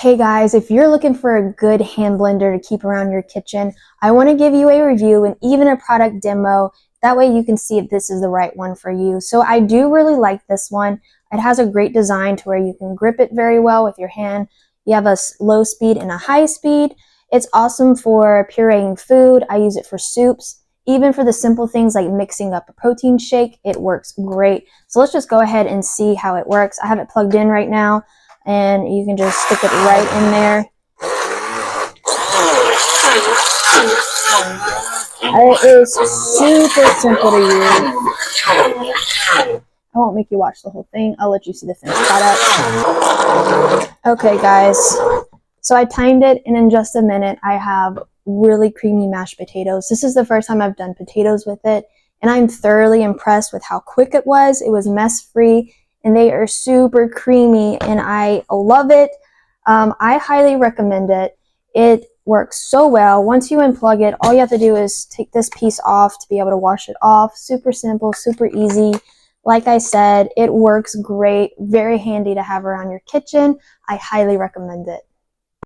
Hey guys, if you're looking for a good hand blender to keep around your kitchen, I want to give you a review and even a product demo. That way you can see if this is the right one for you. So I do really like this one. It has a great design to where you can grip it very well with your hand. You have a low speed and a high speed. It's awesome for pureeing food. I use it for soups. Even for the simple things like mixing up a protein shake, it works great. So let's just go ahead and see how it works. I have it plugged in right now, and you can just stick it right in there. It is super simple to use. I won't make you watch the whole thing. I'll let you see the finished product. Okay guys, so I timed it, and in just a minute I have really creamy mashed potatoes. This is the first time I've done potatoes with it, and I'm thoroughly impressed with how quick it was. It was mess-free, and they are super creamy, and I love it. I highly recommend it. It works so well. Once you unplug it, all you have to do is take this piece off to be able to wash it off. Super simple, super easy. Like I said, it works great. Very handy to have around your kitchen. I highly recommend it.